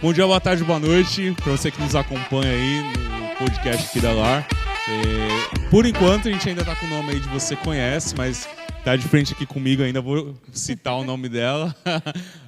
Bom dia, boa tarde, boa noite para você que nos acompanha aí no podcast aqui da LAR. Por enquanto a gente ainda tá com o nome aí de Você Conhece, mas tá de frente aqui comigo ainda, vou citar o nome dela.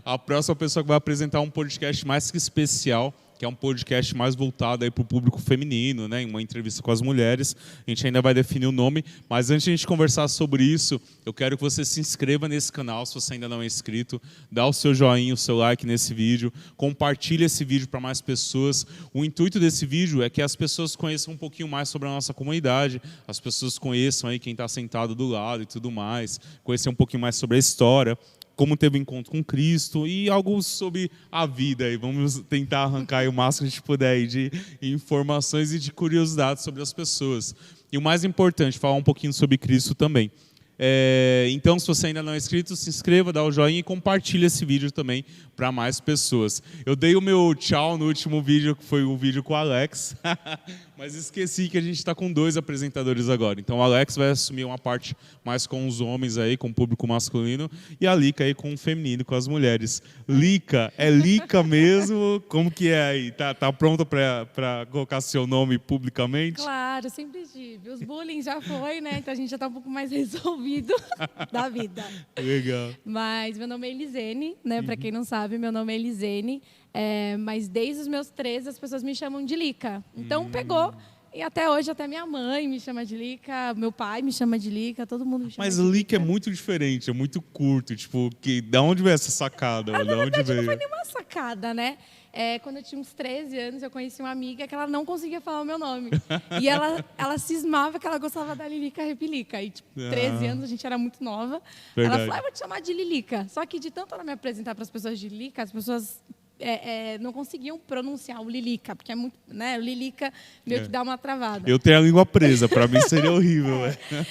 A próxima pessoa que vai apresentar um podcast mais que especial, que é um podcast mais voltado para o público feminino, né? Em uma entrevista com as mulheres. A gente ainda vai definir o nome, mas antes de a gente conversar sobre isso, eu quero que você se inscreva nesse canal, se você ainda não é inscrito, dá o seu joinha, o seu like nesse vídeo, compartilhe esse vídeo para mais pessoas. O intuito desse vídeo é que as pessoas conheçam um pouquinho mais sobre a nossa comunidade, as pessoas conheçam aí quem está sentado do lado e tudo mais, conhecer um pouquinho mais sobre a história, como teve um encontro com Cristo e algo sobre a vida. E vamos tentar arrancar aí o máximo que a gente puder aí de informações e de curiosidades sobre as pessoas. E o mais importante, falar um pouquinho sobre Cristo também. Então, se você ainda não é inscrito, se inscreva, dá o joinha e compartilhe esse vídeo também para mais pessoas. Eu dei o meu tchau no último vídeo, que foi o vídeo com o Alex, mas esqueci que a gente está com 2 apresentadores agora. Então, o Alex vai assumir uma parte mais com os homens, aí, com o público masculino, e a Lica aí com o feminino, com as mulheres. Lica, é Lica mesmo? Como que é aí? Tá pronta para colocar seu nome publicamente? Claro, sempre tive. Os bullying já foi, né? Então a gente já está um pouco mais resolvido da vida. Legal. Mas meu nome é Elisene, né? Para quem não sabe, meu nome é Elisene. Mas desde os meus 13 as pessoas me chamam de Lica. Então pegou. E até hoje, até minha mãe me chama de Lica, meu pai me chama de Lica, todo mundo me chama de Lica. Mas Lica é muito diferente, é muito curto. Tipo, da onde veio essa sacada? Na verdade, não foi nenhuma sacada, né? Quando eu tinha uns 13 anos, eu conheci uma amiga que ela não conseguia falar o meu nome. E ela cismava que ela gostava da Lilica Repilica. E, tipo, 13 anos, a gente era muito nova. Verdade. Ela falou, vou te chamar de Lilica. Só que de tanto ela me apresentar para as pessoas de Lilica, as pessoas não conseguiam pronunciar o Lilica, porque é muito, né? O Lilica meio que dá uma travada. Eu tenho a língua presa, para mim seria horrível.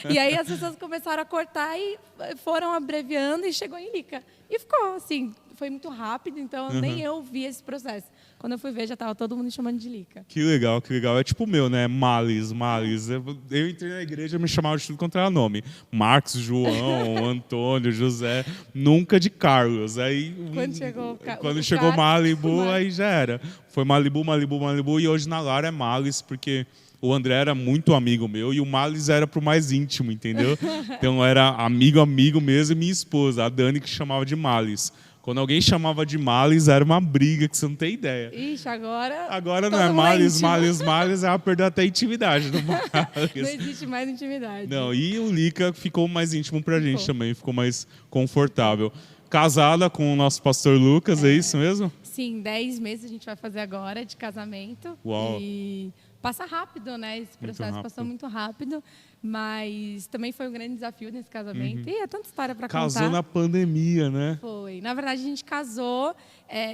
E aí as pessoas começaram a cortar e foram abreviando e chegou em Lica. E ficou assim, foi muito rápido, então nem eu vi esse processo. Quando eu fui ver, já estava todo mundo me chamando de Lica. Que legal, que legal. É tipo o meu, né? Males. Eu entrei na igreja e me chamava de tudo quanto era nome. Marcos, João, Antônio, José. Nunca de Carlos. Aí, quando chegou Malibu, aí já era. Foi Malibu. E hoje na Lara é Males, porque o André era muito amigo meu e o Males era pro mais íntimo, entendeu? Então era amigo mesmo e minha esposa, a Dani, que chamava de Males. Quando alguém chamava de Males, era uma briga que você não tem ideia. Ixi, agora... Agora não é Males, ela perdeu até a intimidade do Males. Não existe mais intimidade. Não, e o Lica ficou mais íntimo pra gente também, ficou mais confortável. Casada com o nosso pastor Lucas, é isso mesmo? Sim, 10 meses a gente vai fazer agora de casamento. Uau. E passa rápido, né? Esse processo passou muito rápido. Mas também foi um grande desafio nesse casamento. E é tanta história para contar. Casou na pandemia, né? Foi. Na verdade, a gente casou,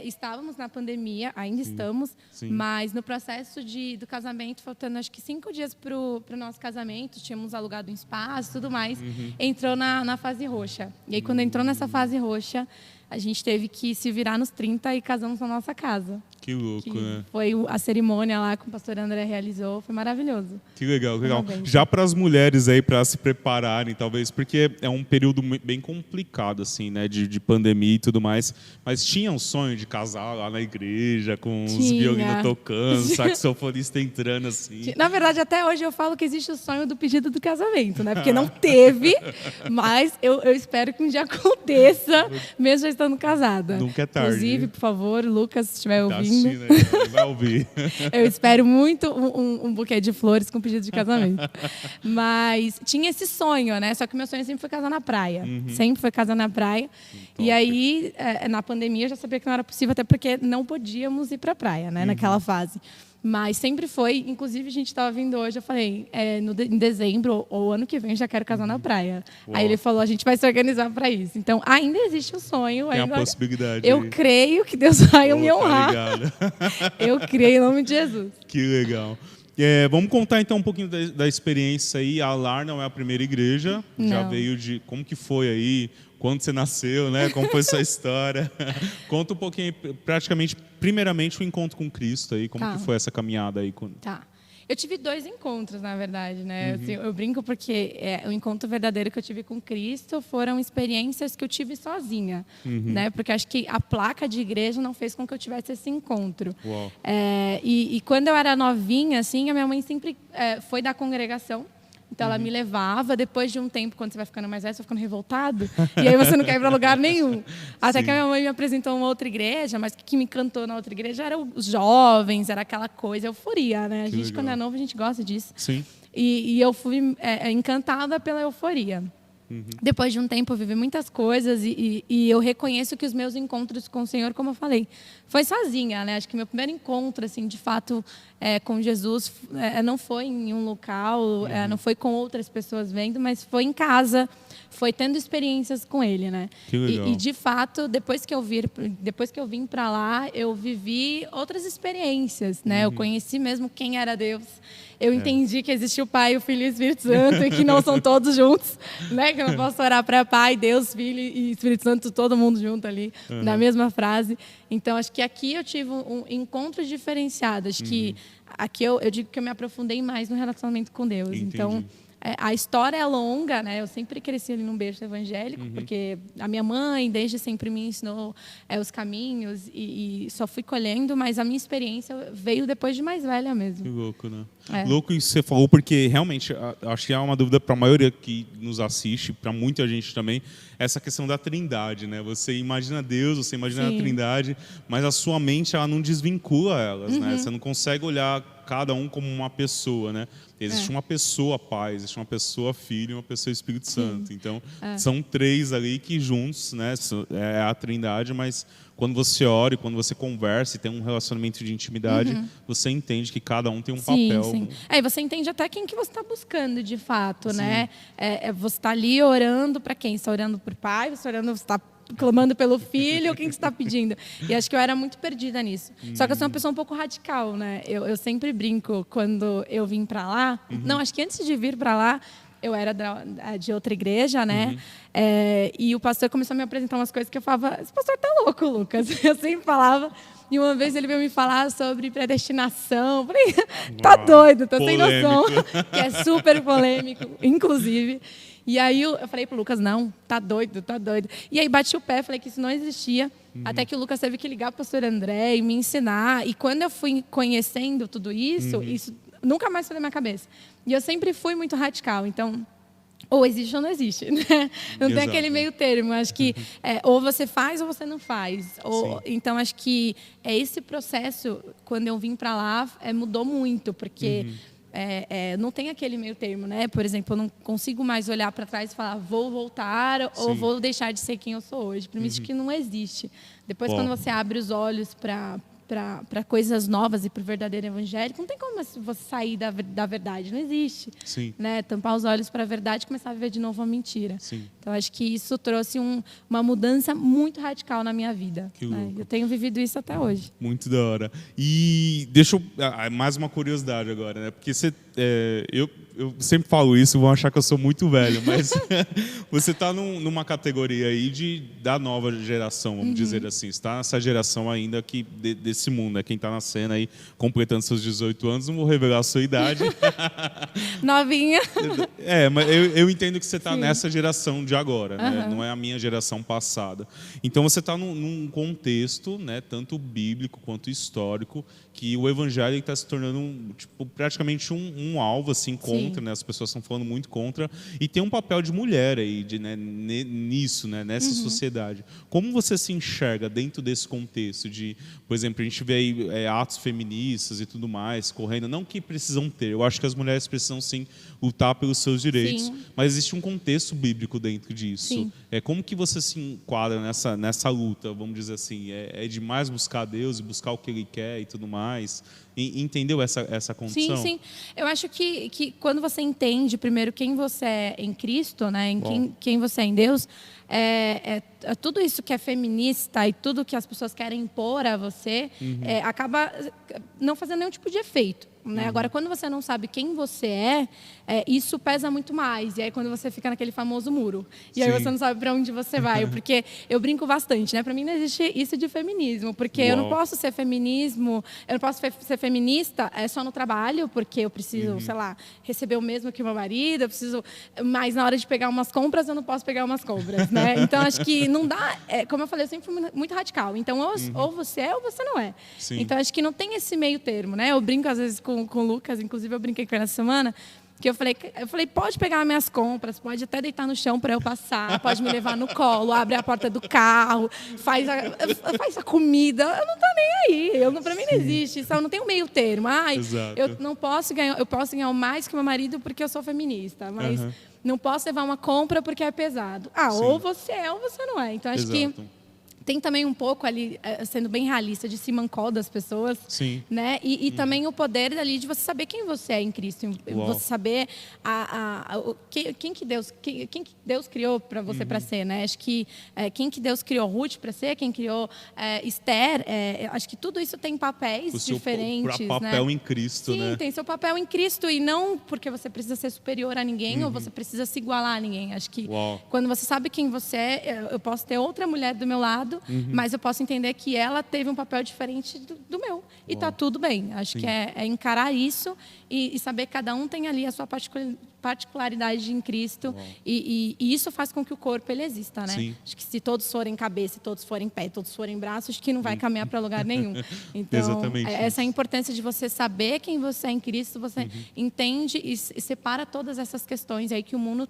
estávamos na pandemia, ainda estamos, mas no processo do casamento, faltando acho que 5 dias para o nosso casamento, tínhamos alugado um espaço e tudo mais, entrou na fase roxa. E aí, quando entrou nessa fase roxa, a gente teve que se virar nos 30 e casamos na nossa casa. Que louco, né? Foi a cerimônia lá que o pastor André realizou, foi maravilhoso. Que legal, que legal. Já para as mulheres aí, para se prepararem, talvez, porque é um período bem complicado, assim, né, de pandemia e tudo mais, mas tinha um sonho de casar lá na igreja, com os violinos tocando, saxofonista entrando, assim. Na verdade, até hoje eu falo que existe o sonho do pedido do casamento, né, porque não teve, mas eu espero que um dia aconteça, mesmo já estando casada. Nunca é tarde. Inclusive, por favor, Lucas, se estiver ouvindo, ele vai ouvir. Eu espero muito um buquê de flores com pedido de casamento. Mas tinha esse sonho, né? Só que meu sonho sempre foi casar na praia. Sempre foi casar na praia. E aí, na pandemia, eu já sabia que não era possível, até porque não podíamos ir para a praia, né? Naquela fase. Mas sempre foi, inclusive a gente estava vindo hoje, eu falei, em dezembro ou ano que vem já quero casar na praia. Uau. Aí ele falou, a gente vai se organizar para isso. Então ainda existe o sonho. Tem a possibilidade. Eu creio que Deus vai me honrar. Eu creio em nome de Jesus. Que legal. Vamos contar então um pouquinho da experiência aí. A LAR não é a primeira igreja, já veio de como que foi aí, quando você nasceu, né? Como foi sua história? Conta um pouquinho, primeiramente o encontro com Cristo aí, como que foi essa caminhada aí? Tá. Eu tive 2 encontros, na verdade, né? Assim, eu brinco porque o encontro verdadeiro que eu tive com Cristo foram experiências que eu tive sozinha, né? Porque acho que a placa de igreja não fez com que eu tivesse esse encontro. E quando eu era novinha, assim, a minha mãe sempre foi da congregação. Então, ela me levava. Depois de um tempo, quando você vai ficando mais velho, você vai ficando revoltado. E aí você não quer ir para lugar nenhum. Até que a minha mãe me apresentou uma outra igreja, mas o que me encantou na outra igreja eram os jovens, era aquela coisa, euforia, né? A gente, quando é novo, a gente gosta disso. Sim. E eu fui encantada pela euforia. Depois de um tempo, eu vivi muitas coisas e eu reconheço que os meus encontros com o Senhor, como eu falei, foi sozinha, né? Acho que meu primeiro encontro, assim, de fato, com Jesus, não foi em um local, não foi com outras pessoas vendo, mas foi em casa, foi tendo experiências com Ele, né? Que legal. E de fato, depois que eu vim para lá, eu vivi outras experiências, né? Eu conheci mesmo quem era Deus. Eu entendi que existe o Pai, o Filho e o Espírito Santo e que não são todos juntos, né? Que eu não posso orar para Pai, Deus, Filho e Espírito Santo, todo mundo junto ali, na mesma frase. Então, acho que aqui eu tive um encontro diferenciado. Acho que aqui eu digo que eu me aprofundei mais no relacionamento com Deus. Entendi. Então, a história é longa, né? Eu sempre cresci ali num berço evangélico, porque a minha mãe desde sempre me ensinou os caminhos e só fui colhendo, mas a minha experiência veio depois de mais velha mesmo. Que louco, né? Louco isso que você falou, porque realmente acho que é uma dúvida para a maioria que nos assiste, para muita gente também, essa questão da trindade, né? Você imagina Deus, você imagina a trindade, mas a sua mente ela não desvincula elas, né? Você não consegue olhar cada um como uma pessoa, né? Existe uma pessoa Pai, existe uma pessoa Filho e uma pessoa Espírito Santo. Então, são 3 ali que juntos, né? É a trindade, mas quando você ora e quando você conversa e tem um relacionamento de intimidade, você entende que cada um tem um papel. Sim. E você entende até quem que você está buscando, de fato, né? Você está ali orando para quem? Você está orando por Pai? Você está clamando pelo Filho? Quem que você está pedindo? E acho que eu era muito perdida nisso. Só que eu sou uma pessoa um pouco radical, né? Eu sempre brinco quando eu vim para lá. Não, acho que antes de vir para lá, eu era de outra igreja, né? E o pastor começou a me apresentar umas coisas que eu falava, esse pastor tá louco, Lucas. Eu sempre falava. E uma vez ele veio me falar sobre predestinação. Eu falei, tá doido, tá sem noção. Que é super polêmico, inclusive. E aí eu falei pro Lucas, não, tá doido, tá doido. E aí bati o pé, falei que isso não existia. Até que o Lucas teve que ligar pro pastor André e me ensinar. E quando eu fui conhecendo tudo isso, isso nunca mais foi na minha cabeça. E eu sempre fui muito radical, então ou existe ou não existe, né? Não tem aquele meio termo. Acho que ou você faz ou você não faz. Então acho que esse processo, quando eu vim para lá, mudou muito, porque não tem aquele meio termo, né? Por exemplo, eu não consigo mais olhar para trás e falar vou voltar ou vou deixar de ser quem eu sou hoje. Para mim isso que não existe. Depois quando você abre os olhos para coisas novas e para o verdadeiro evangélico, não tem como você sair da verdade, não existe. Né? Tampar os olhos para a verdade e começar a viver de novo a mentira. Então, acho que isso trouxe uma mudança muito radical na minha vida. Né? Eu tenho vivido isso até hoje. Muito da hora. E deixa eu... mais uma curiosidade agora, né? Porque eu sempre falo isso, vão achar que eu sou muito velho, mas você está numa categoria aí da nova geração, vamos dizer assim. Você está nessa geração ainda desse mundo, né? Quem está na cena aí, completando seus 18 anos, não vou revelar a sua idade. Novinha. Mas eu entendo que você está nessa geração de agora, né? Não é a minha geração passada. Então você está num contexto, né, tanto bíblico quanto histórico, que o evangelho está se tornando praticamente um alvo assim, contra, né? As pessoas estão falando muito contra, e tem um papel de mulher aí, nisso, né? Nessa sociedade. Como você se enxerga dentro desse contexto de, por exemplo, a gente vê aí atos feministas e tudo mais correndo, não que precisam ter, eu acho que as mulheres precisam sim lutar pelos seus direitos, mas existe um contexto bíblico dentro disso. Como que você se enquadra nessa luta, vamos dizer assim, é demais buscar Deus e buscar o que Ele quer e tudo mais? Entendeu essa condição? Sim. Eu acho que quando você entende primeiro quem você é em Cristo, né, quem você é em Deus, tudo isso que é feminista e tudo que as pessoas querem impor a você acaba não fazendo nenhum tipo de efeito. né? Agora, quando você não sabe quem você isso pesa muito mais. E aí, quando você fica naquele famoso muro. E aí, Sim. você não sabe para onde você vai. Porque eu brinco bastante, né? Para mim, não existe isso de feminismo. Porque eu não posso ser ser feminista só no trabalho, porque eu preciso, sei lá, receber o mesmo que o meu marido, eu preciso... Mas na hora de pegar umas compras, eu não posso pegar umas compras, né? Então, acho que não dá... como eu falei, eu sempre fui muito radical. Então, ou você ou você não é. Sim. Então, acho que não tem esse meio termo, né? Eu brinco, às vezes, com o Lucas, inclusive eu brinquei com ele essa semana, que eu falei, pode pegar minhas compras, pode até deitar no chão para eu passar, pode me levar no colo, abre a porta do carro, faz a comida, eu não tô nem aí, para mim não existe, isso, eu não tenho meio termo. Eu não posso ganhar, eu posso ganhar mais que meu marido porque eu sou feminista, mas não posso levar uma compra porque é pesado. Ou você é ou você não é. Então acho que tem também um pouco ali, sendo bem realista, de simancol das pessoas. Sim. Né? E também o poder ali de você saber quem você é em Cristo. Você saber quem que Deus criou para você para ser. Né? Acho que quem que Deus criou Ruth para ser, quem criou Esther. Acho que tudo isso tem papéis diferentes. O papel, né? Em Cristo. Sim, né? Tem seu papel em Cristo. E não porque você precisa ser superior a ninguém ou você precisa se igualar a ninguém. Acho que quando você sabe quem você é, eu posso ter outra mulher do meu lado, mas eu posso entender que ela teve um papel diferente do meu. E tá tudo bem. Acho que é encarar isso e saber que cada um tem ali a sua particularidade em Cristo. E isso faz com que o corpo ele exista, né? Sim. Acho que se todos forem cabeça, se todos forem pé, todos forem braço, acho que não vai caminhar para lugar nenhum. Então, Exatamente essa é a importância de você saber quem você é em Cristo, você entende e separa todas essas questões aí que o mundo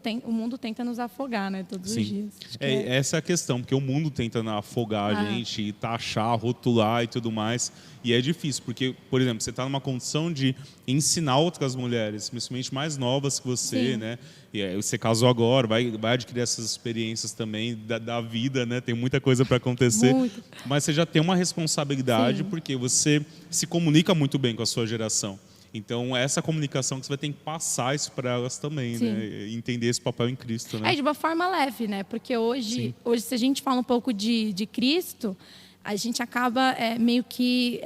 tenta nos afogar, né? Todos os dias. Essa é a questão, porque o mundo tenta afogar a gente, e taxar, rotular e tudo mais. E é difícil, porque, por exemplo, você está numa condição de ensinar outras mulheres, principalmente mais novas que você, né? E aí, você casou agora, vai adquirir essas experiências também da vida, né? Tem muita coisa para acontecer. Muito. Mas você já tem uma responsabilidade, porque você se comunica muito bem com a sua geração. Então, essa comunicação que você vai ter que passar isso para elas também, né? Entender esse papel em Cristo, né? De uma forma leve, né? Porque hoje, se a gente fala um pouco de Cristo, a gente acaba meio que,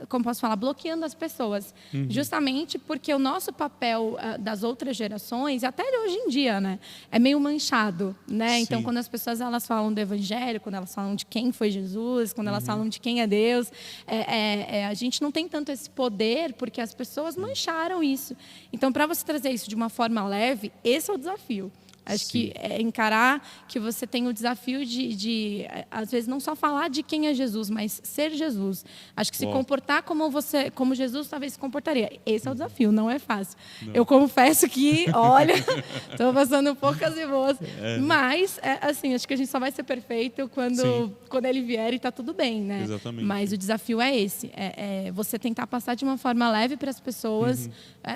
como posso falar, bloqueando as pessoas. Justamente porque o nosso papel das outras gerações, até hoje em dia, né, é meio manchado. Né? Então, quando as pessoas elas falam do Evangelho, quando elas falam de quem foi Jesus, quando elas falam de quem é Deus, a gente não tem tanto esse poder porque as pessoas mancharam isso. Então, para você trazer isso de uma forma leve, esse é o desafio. Acho que encarar que você tem o desafio de, às vezes, não só falar de quem é Jesus, mas ser Jesus. Acho que se comportar como Jesus talvez se comportaria. Esse é o desafio, não é fácil. Eu confesso que, olha, estou passando poucas e boas. Mas, assim, acho que a gente só vai ser perfeito quando ele vier e está tudo bem, né? Exatamente. Mas o desafio é esse. Você tentar passar de uma forma leve para as pessoas,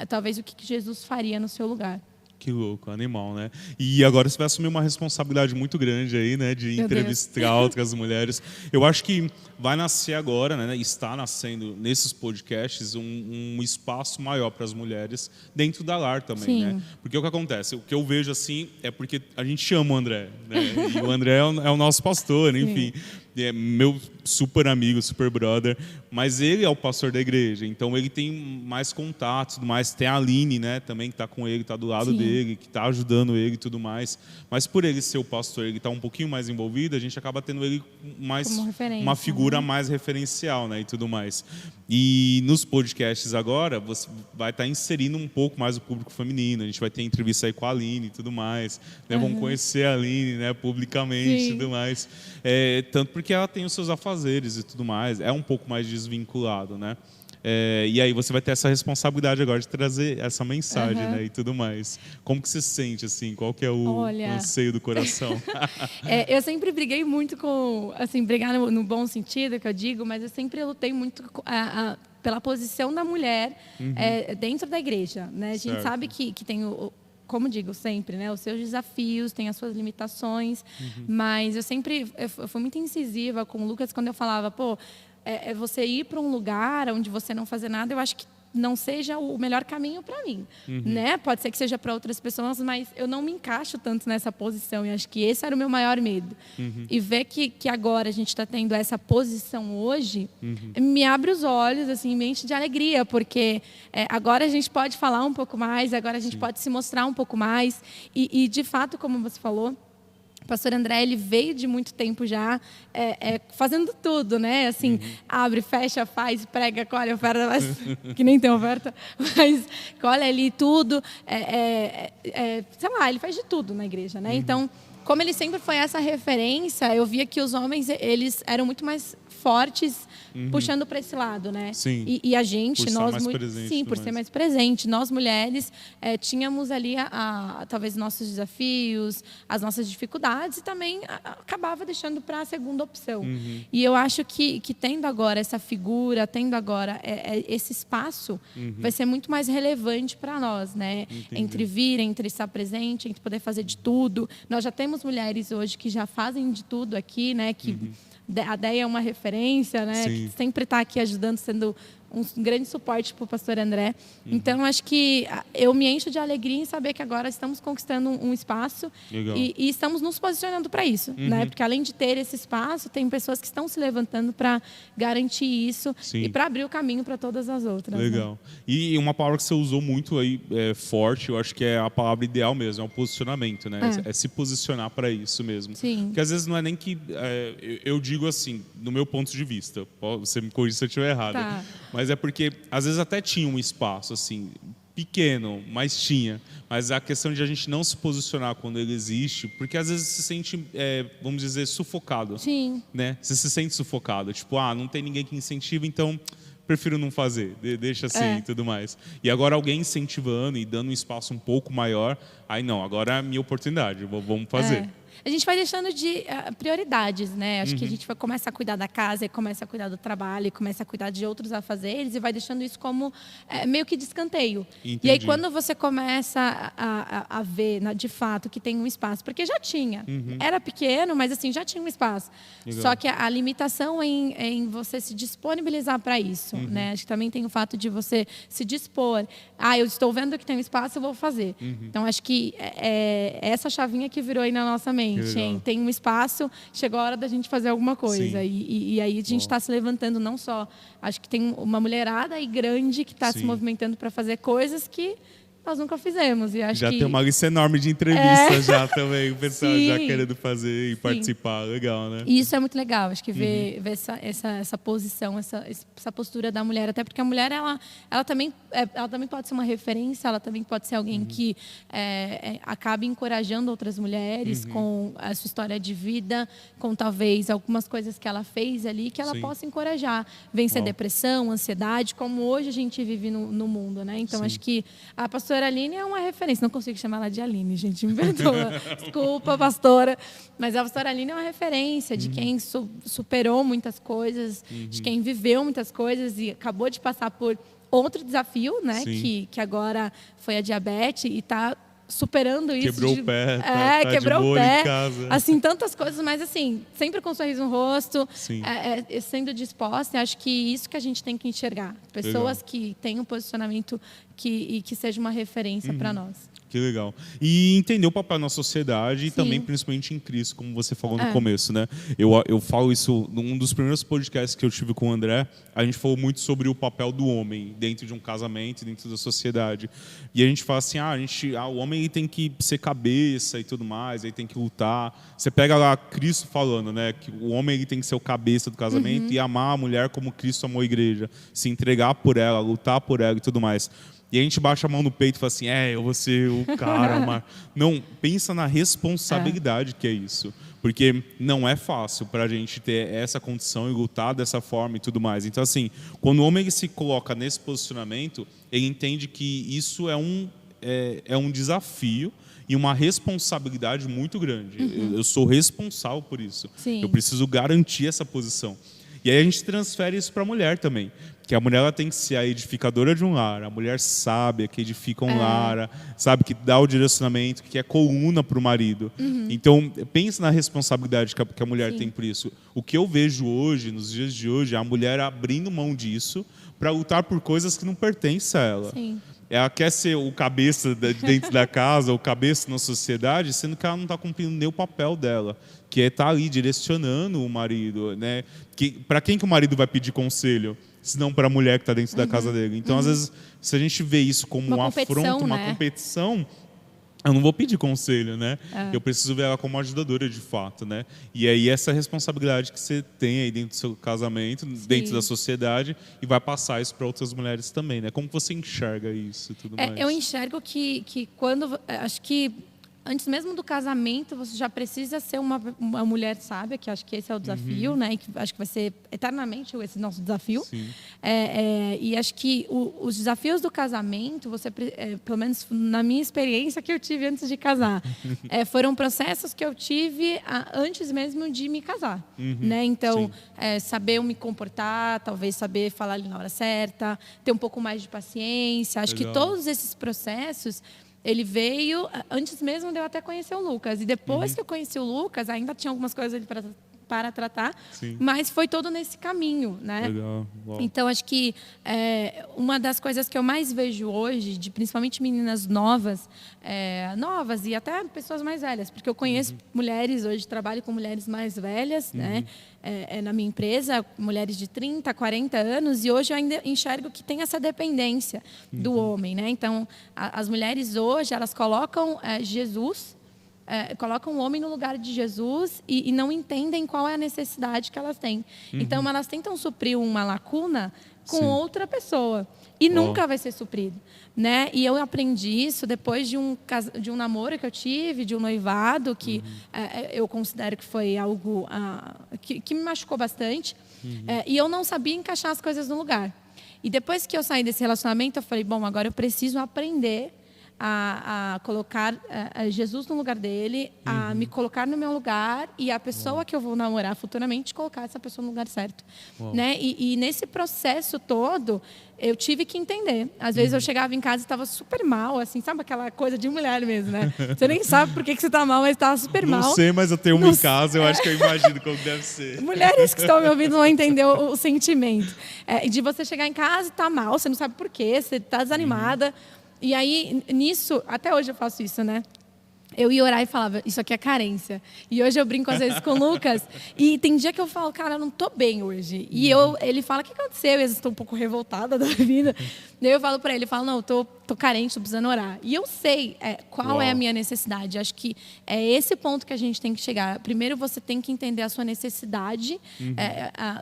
talvez o que Jesus faria no seu lugar. Que louco, animal, né? E agora você vai assumir uma responsabilidade muito grande aí, né? De entrevistar outras mulheres. Eu acho que vai nascer agora, né? Está nascendo nesses podcasts um espaço maior para as mulheres dentro da Lar também, né? Porque o que acontece? O que eu vejo assim é porque a gente ama o André, né? E o André é o nosso pastor, enfim. É meu super amigo, super brother, mas ele é o pastor da igreja, então ele tem mais contatos, tudo mais. Tem a Aline, né, também que está com ele, está do lado dele, que está ajudando ele e tudo mais. Mas por ele ser o pastor, ele está um pouquinho mais envolvido, a gente acaba tendo ele mais uma figura mais referencial, né, e tudo mais. E nos podcasts agora, você vai estar inserindo um pouco mais o público feminino. A gente vai ter entrevista aí com a Aline e tudo mais, né? Vamos conhecer a Aline, né, publicamente e tudo mais. Tanto porque ela tem os seus afazeres e tudo mais, é um pouco mais desvinculado, né? E aí você vai ter essa responsabilidade agora de trazer essa mensagem, né, e tudo mais. Como que você se sente, assim? Qual que é o anseio do coração? Eu sempre briguei muito com... Assim, brigar no bom sentido, que eu digo, mas eu sempre lutei muito pela posição da mulher dentro da igreja, né? A gente sabe que tem como digo sempre, né, os seus desafios, tem as suas limitações, mas eu fui muito incisiva com o Lucas quando eu falava, você ir para um lugar onde você não fazer nada, eu acho que não seja o melhor caminho para mim, né? Pode ser que seja para outras pessoas, mas eu não me encaixo tanto nessa posição. E acho que esse era o meu maior medo. E ver que agora a gente está tendo essa posição hoje, me abre os olhos, assim, me enche de alegria, porque agora a gente pode falar um pouco mais, agora a gente pode se mostrar um pouco mais. E de fato, como você falou, o pastor André, ele veio de muito tempo já fazendo tudo, né? Assim, abre, fecha, faz, prega, colhe, oferta, mas, que nem tem oferta, mas colhe ali tudo. Sei lá, ele faz de tudo na igreja, né? Então, como ele sempre foi essa referência, eu via que os homens, eles eram muito mais fortes puxando para esse lado, né? Sim. E a gente, nós por ser mais presente, nós mulheres tínhamos ali talvez nossos desafios, as nossas dificuldades e também acabava deixando para a segunda opção. E eu acho que tendo agora essa figura, tendo agora esse espaço, vai ser muito mais relevante para nós, né? Entendi. Entre vir, entre estar presente, entre poder fazer de tudo. Nós já temos mulheres hoje que já fazem de tudo aqui, né? Que a Deia é uma referência, né? Que sempre está aqui ajudando, sendo um grande suporte para o pastor André. Então, acho que eu me encho de alegria em saber que agora estamos conquistando um espaço e estamos nos posicionando para isso, né? Porque além de ter esse espaço, tem pessoas que estão se levantando para garantir isso e para abrir o caminho para todas as outras. Legal. Né? E uma palavra que você usou muito aí, forte, eu acho que é a palavra ideal mesmo, é o posicionamento, né? É se posicionar para isso mesmo. Sim. Porque às vezes não é nem que... eu digo assim, no meu ponto de vista, você me corrige se eu estiver errado, mas é porque às vezes até tinha um espaço assim pequeno, mas tinha. Mas a questão de a gente não se posicionar quando ele existe, porque às vezes se sente, vamos dizer, sufocado. Sim. Né? Você se sente sufocado, tipo, não tem ninguém que incentiva, então prefiro não fazer, deixa assim e tudo mais. E agora alguém incentivando e dando um espaço um pouco maior, aí não, agora é a minha oportunidade, vamos fazer. A gente vai deixando de prioridades, né? Acho que a gente começa a cuidar da casa, e começa a cuidar do trabalho, e começa a cuidar de outros afazeres e vai deixando isso como meio que de escanteio. Entendi. E aí, quando você começa a ver, de fato, que tem um espaço, porque já tinha, era pequeno, mas assim, já tinha um espaço. Legal. Só que a limitação em você se disponibilizar para isso, né? Acho que também tem o fato de você se dispor. Eu estou vendo que tem um espaço, eu vou fazer. Então, acho que essa chavinha que virou aí na nossa mente. Tem um espaço, chegou a hora da gente fazer alguma coisa. E aí a gente está se levantando, não só... Acho que tem uma mulherada aí grande que está se movimentando para fazer coisas que nós nunca fizemos. E acho já que... tem uma lista enorme de entrevistas já também, o pessoal já querendo fazer e participar. Legal, né? E isso é muito legal, acho que ver essa posição, essa postura da mulher, até porque a mulher ela também pode ser uma referência, ela também pode ser alguém que acabe encorajando outras mulheres com a sua história de vida, com talvez algumas coisas que ela fez ali, que ela possa encorajar, vencer depressão, ansiedade, como hoje a gente vive no mundo, né? Então, acho que a pastora Aline é uma referência. Não consigo chamar ela de Aline, gente, me perdoa. Desculpa, pastora. Mas a pastora Aline é uma referência de quem superou muitas coisas, de quem viveu muitas coisas e acabou de passar por outro desafio, né? Que agora foi a diabetes e está superando isso. Quebrou o pé, quebrou de o molho pé. em casa. Assim, tantas coisas, mas assim, sempre com um sorriso no rosto, sendo disposta. Acho que isso que a gente tem que enxergar. Pessoas que têm um posicionamento que seja uma referência para nós. Que legal. E entender o papel na sociedade e também, principalmente em Cristo, como você falou no começo, né? Eu falo isso num dos primeiros podcasts que eu tive com o André. A gente falou muito sobre o papel do homem dentro de um casamento, dentro da sociedade. E a gente fala assim, o homem ele tem que ser cabeça e tudo mais, ele tem que lutar. Você pega lá Cristo falando, né? Que o homem ele tem que ser o cabeça do casamento e amar a mulher como Cristo amou a igreja. Se entregar por ela, lutar por ela e tudo mais. E a gente baixa a mão no peito e fala assim, eu vou ser o cara, mas... Não, pensa na responsabilidade que é isso. Porque não é fácil para a gente ter essa condição e lutar dessa forma e tudo mais. Então, assim, quando o homem ele se coloca nesse posicionamento, ele entende que isso é um desafio e uma responsabilidade muito grande. Eu sou responsável por isso. Sim. Eu preciso garantir essa posição. E aí a gente transfere isso para a mulher também. Que a mulher ela tem que ser a edificadora de um lar, a mulher sábia que edifica um lar, sabe, que dá o direcionamento, que é coluna para o marido. Então, pense na responsabilidade que a mulher tem por isso. O que eu vejo hoje, nos dias de hoje, é a mulher abrindo mão disso para lutar por coisas que não pertencem a ela. Sim. Ela quer ser o cabeça dentro da casa, o cabeça na sociedade, sendo que ela não está cumprindo nem o papel dela, que é estar ali direcionando o marido, né? Para quem que o marido vai pedir conselho? Se não para a mulher que está dentro da casa dele. Então, às vezes, se a gente vê isso como um afronto, uma competição, eu não vou pedir conselho, né? Eu preciso ver ela como ajudadora de fato, né? E aí essa responsabilidade que você tem aí dentro do seu casamento, dentro da sociedade, e vai passar isso para outras mulheres também, né? Como você enxerga isso e tudo mais? Eu enxergo que quando... Acho que antes mesmo do casamento, você já precisa ser uma mulher sábia, que acho que esse é o desafio, né? E que acho que vai ser eternamente esse nosso desafio. E acho que os desafios do casamento, pelo menos na minha experiência que eu tive antes de casar, foram processos que eu tive antes mesmo de me casar, né? Então, saber me comportar, talvez saber falar ali na hora certa, ter um pouco mais de paciência. Acho que todos esses processos ele veio antes mesmo de eu até conhecer o Lucas. E depois que eu conheci o Lucas, ainda tinha algumas coisas ali para tratar, mas foi todo nesse caminho, né? Legal. Então, acho que uma das coisas que eu mais vejo hoje, de principalmente meninas novas e até pessoas mais velhas, porque eu conheço mulheres, hoje trabalho com mulheres mais velhas, né? Na minha empresa, mulheres de 30, 40 anos, e hoje eu ainda enxergo que tem essa dependência do homem, né? Então, as mulheres hoje, elas colocam Jesus... colocam o homem no lugar de Jesus e não entendem qual é a necessidade que elas têm. Então, elas tentam suprir uma lacuna com outra pessoa. E nunca vai ser suprido, né? E eu aprendi isso depois de um namoro que eu tive, de um noivado, que eu considero que foi algo que me machucou bastante. E eu não sabia encaixar as coisas no lugar. E depois que eu saí desse relacionamento, eu falei, bom, agora eu preciso aprender a colocar Jesus no lugar dele, a me colocar no meu lugar e a pessoa que eu vou namorar futuramente colocar essa pessoa no lugar certo, né? E nesse processo todo eu tive que entender. Às vezes eu chegava em casa e estava super mal, assim, sabe aquela coisa de mulher mesmo, né? Você nem sabe por que você está mal, mas estava super mal. Não sei, mas eu tenho uma em casa, eu acho que eu imagino como deve ser. Mulheres que estão me ouvindo vão entender o sentimento. De você chegar em casa e estar mal, você não sabe por quê, você está desanimada. E aí, nisso, até hoje eu faço isso, né? Eu ia orar e falava, isso aqui é carência. E hoje eu brinco às vezes com o Lucas. E tem dia que eu falo, cara, eu não tô bem hoje. E ele fala, o que aconteceu? E às vezes estou um pouco revoltada da vida. Daí eu falo para ele, não, eu tô carente, tô precisando orar. E eu sei qual é a minha necessidade. Acho que é esse ponto que a gente tem que chegar. Primeiro você tem que entender a sua necessidade.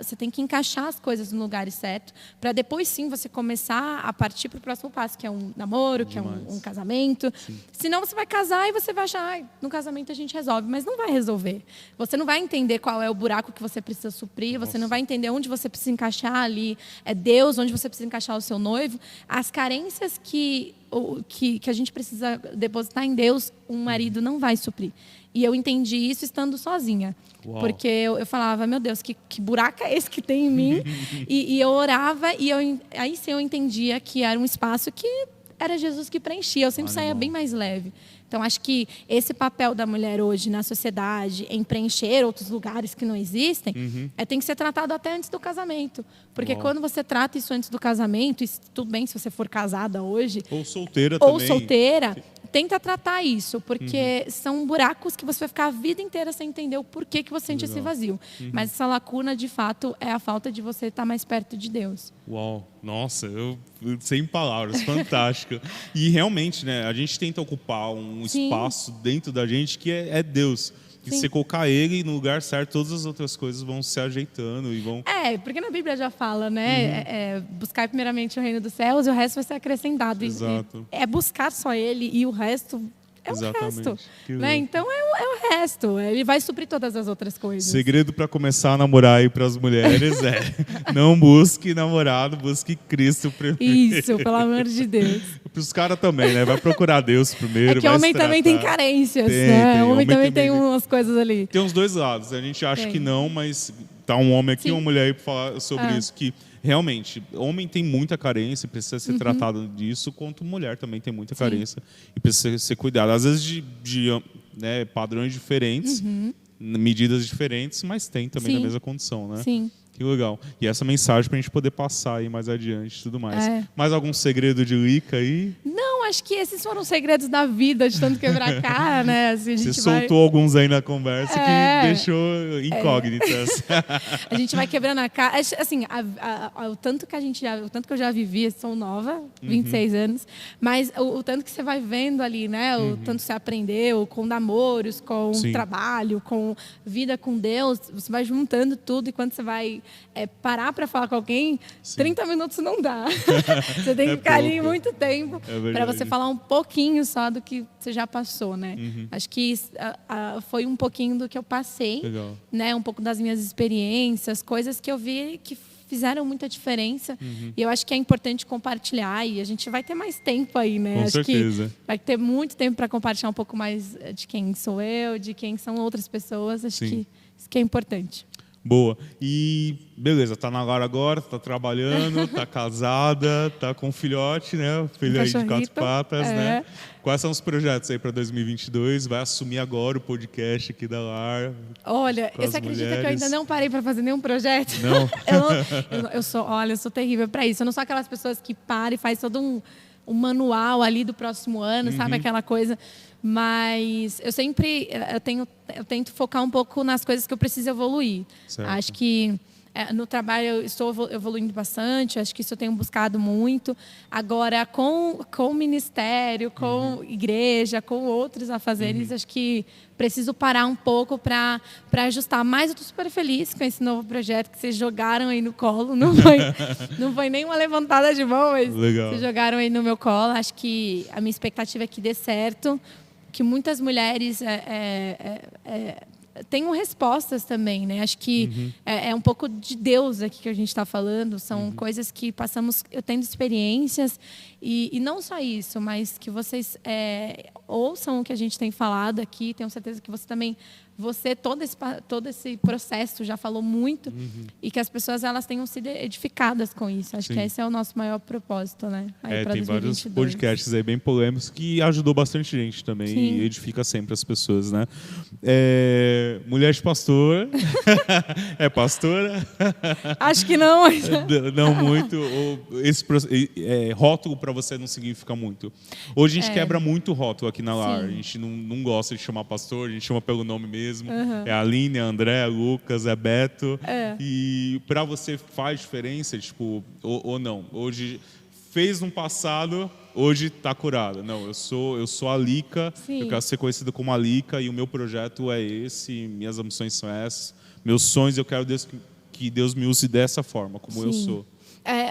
Você tem que encaixar as coisas no lugar certo. Para depois sim você começar a partir para o próximo passo, que é um namoro, que é um casamento. Senão você vai casar e você vai achar, no casamento a gente resolve. Mas não vai resolver. Você não vai entender qual é o buraco que você precisa suprir. Você não vai entender onde você precisa encaixar ali. Deus, onde você precisa encaixar o seu noivo. As carências que a gente precisa depositar em Deus, um marido não vai suprir. E eu entendi isso estando sozinha. Porque eu falava, meu Deus, que buraco é esse que tem em mim? e eu orava e aí sim eu entendia que era um espaço que era Jesus que preenchia. Eu sempre saía bem mais leve. Então, acho que esse papel da mulher hoje na sociedade, em preencher outros lugares que não existem, tem que ser tratado até antes do casamento. Porque quando você trata isso antes do casamento, tudo bem se você for casada hoje... Ou solteira também. Tenta tratar isso, porque são buracos que você vai ficar a vida inteira sem entender o porquê que você sente esse vazio. Mas essa lacuna, de fato, é a falta de você estar mais perto de Deus. Uau, nossa, eu sem palavras, fantástico. E realmente, né, a gente tenta ocupar um espaço dentro da gente que é Deus. E se você colocar ele no lugar certo, todas as outras coisas vão se ajeitando e vão... porque na Bíblia já fala, né? Buscar primeiramente o reino dos céus e o resto vai ser acrescentado. Exato. É buscar só ele e o resto... o resto, né? Então é o resto. Ele vai suprir todas as outras coisas. Segredo para começar a namorar aí para as mulheres não busque namorado, busque Cristo primeiro. Isso, pelo amor de Deus. Para os caras também, né? Vai procurar Deus primeiro. É que homem também tem carências, né? Homem também tem umas coisas ali. Tem os dois lados. A gente acha que não, mas tá um homem aqui e Sim. uma mulher aí para falar sobre isso, que realmente, homem tem muita carência e precisa ser tratado disso, quanto mulher também tem muita carência e precisa ser cuidado. Às vezes de né, padrões diferentes, medidas diferentes, mas tem também na mesma condição, né? Sim. Que legal. E essa mensagem para a gente poder passar aí mais adiante e tudo mais. É. Mais algum segredo de Lica aí? Não, acho que esses foram os segredos da vida, de tanto quebrar a cara, né? Assim, a gente Você soltou alguns aí na conversa que deixou incógnitas. A gente vai quebrando a cara. Assim, o tanto que eu já vivi, sou nova, 26 anos, mas o tanto que você vai vendo ali, né? O tanto que você aprendeu com namoros, com trabalho, com vida com Deus, você vai juntando tudo e quando você vai parar para falar com alguém, 30 minutos não dá. Você tem que ficar ali muito tempo para você falar um pouquinho só do que você já passou, né? Acho que foi um pouquinho do que eu passei, né? Um pouco das minhas experiências, coisas que eu vi que fizeram muita diferença. E eu acho que é importante compartilhar e a gente vai ter mais tempo aí, né? Com acho certeza. que vai ter muito tempo para compartilhar um pouco mais de quem sou eu, de quem são outras pessoas. Acho que isso que é importante. Boa. E beleza, tá na Lara agora, tá trabalhando, tá casada, tá com um filhote, né? Filho aí de 4 patas, né? Quais são os projetos aí para 2022? Vai assumir agora o podcast aqui da Lar? Olha, você acredita que eu ainda não parei para fazer nenhum projeto? Não? eu sou terrível para isso. Eu não sou aquelas pessoas que param e faz todo um manual ali do próximo ano, sabe? Aquela coisa. Mas eu sempre eu tento focar um pouco nas coisas que eu preciso evoluir. Certo. Acho que no trabalho eu estou evoluindo bastante, acho que isso eu tenho buscado muito. Agora, com o ministério, com igreja, com outros afazeres, acho que preciso parar um pouco para ajustar. Mas eu estou super feliz com esse novo projeto que vocês jogaram aí no colo. Não foi nem uma levantada de mão, mas vocês jogaram aí no meu colo. Acho que a minha expectativa é que dê certo, que muitas mulheres tenham respostas também, né? Acho que é um pouco de Deus aqui que a gente está falando. São coisas que passamos, eu tendo experiências e não só isso, mas que vocês ouçam o que a gente tem falado aqui. Tenho certeza que você também, todo esse processo já falou muito e que as pessoas elas tenham sido edificadas com isso. Acho que esse é o nosso maior propósito, né? Aí tem vários podcasts aí bem polêmicos que ajudou bastante gente também e edifica sempre as pessoas, né? Mulher de pastor. É pastora? Acho que não. Não muito. Esse rótulo para você não significa muito. Hoje a gente quebra muito rótulo aqui na Lar. A gente não gosta de chamar pastor, a gente chama pelo nome mesmo. É a Aline, é a André, é Lucas, é Beto. E para você faz diferença, tipo, ou não? Hoje fez no passado, hoje está curada. Não, eu sou a Lica, eu quero ser conhecida como a Lica e o meu projeto é esse, minhas ambições são essas, meus sonhos eu quero que Deus me use dessa forma, como eu sou.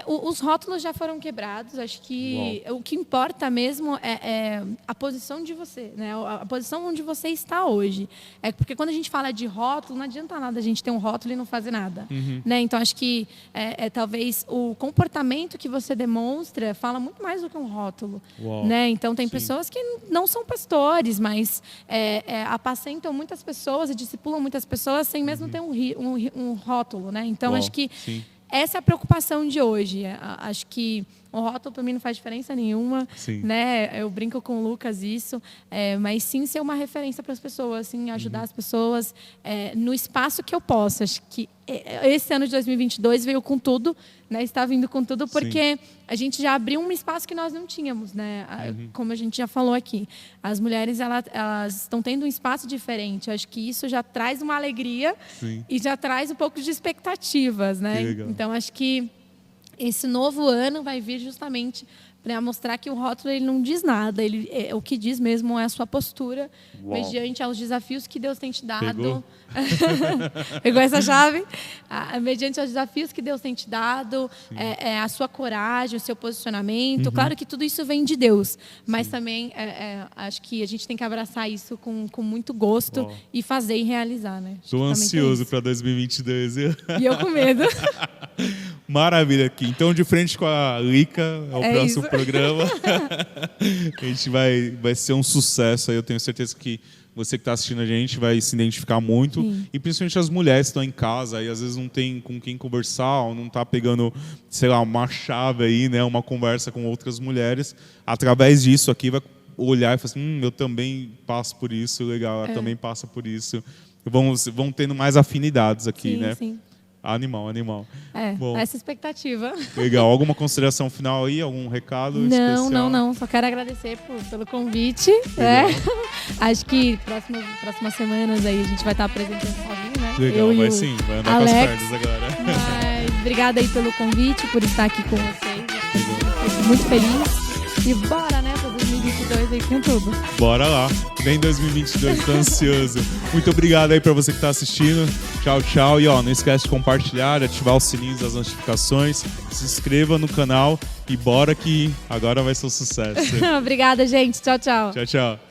Os rótulos já foram quebrados. Acho que o que importa mesmo é a posição de você, né? A posição onde você está hoje. Porque quando a gente fala de rótulo, não adianta nada a gente ter um rótulo e não fazer nada. Né? Então, acho que talvez o comportamento que você demonstra fala muito mais do que um rótulo. Né? Então, tem pessoas que não são pastores, mas apacentam muitas pessoas e discipulam muitas pessoas sem mesmo ter um rótulo. Né? Então, acho que essa é a preocupação de hoje. Acho que o rótulo para mim não faz diferença nenhuma, né? Eu brinco com o Lucas isso, mas sim ser uma referência para as pessoas, sim ajudar as pessoas no espaço que eu posso. Acho que esse ano de 2022 veio com tudo, né? Está vindo com tudo porque a gente já abriu um espaço que nós não tínhamos, né? Como a gente já falou aqui, as mulheres elas estão tendo um espaço diferente. Acho que isso já traz uma alegria e já traz um pouco de expectativas, né? Então acho que esse novo ano vai vir justamente para mostrar que o rótulo ele não diz nada. O que diz mesmo é a sua postura mediante aos desafios que Deus tem te dado. Pegou essa chave? Mediante aos desafios que Deus tem te dado, a sua coragem, o seu posicionamento. Claro que tudo isso vem de Deus, mas também acho que a gente tem que abraçar isso com muito gosto e fazer e realizar, né? Estou ansioso para 2022. E eu com medo. Maravilha aqui. Então, de frente com a Lica, é o próximo isso. programa. A gente vai ser um sucesso aí. Eu tenho certeza que você que está assistindo a gente vai se identificar muito. Sim. E principalmente as mulheres que estão em casa e às vezes não tem com quem conversar ou não está pegando, sei lá, uma chave aí, né? Uma conversa com outras mulheres. Através disso aqui vai olhar e falar assim, eu também passo por isso, legal, ela também passa por isso. Vão tendo mais afinidades aqui, Sim, né? sim. Animal. Bom, Essa expectativa. legal. Alguma consideração final aí? Algum recado especial? Não. Só quero agradecer pelo convite. Né? Acho que próximas semanas aí a gente vai estar apresentando sozinho, né? Legal, vai sim. Vai andar Alex, com as pernas agora. Mas obrigada aí pelo convite, por estar aqui com vocês. Fico muito feliz. E bora, né? Pra 2022 aí com tudo. Bora lá. Vem 2022, tô ansioso. Muito obrigado aí pra você que tá assistindo. Tchau. E ó, não esquece de compartilhar, ativar os sininhos das notificações. Se inscreva no canal e bora que agora vai ser um sucesso. Obrigada, gente. Tchau. Tchau.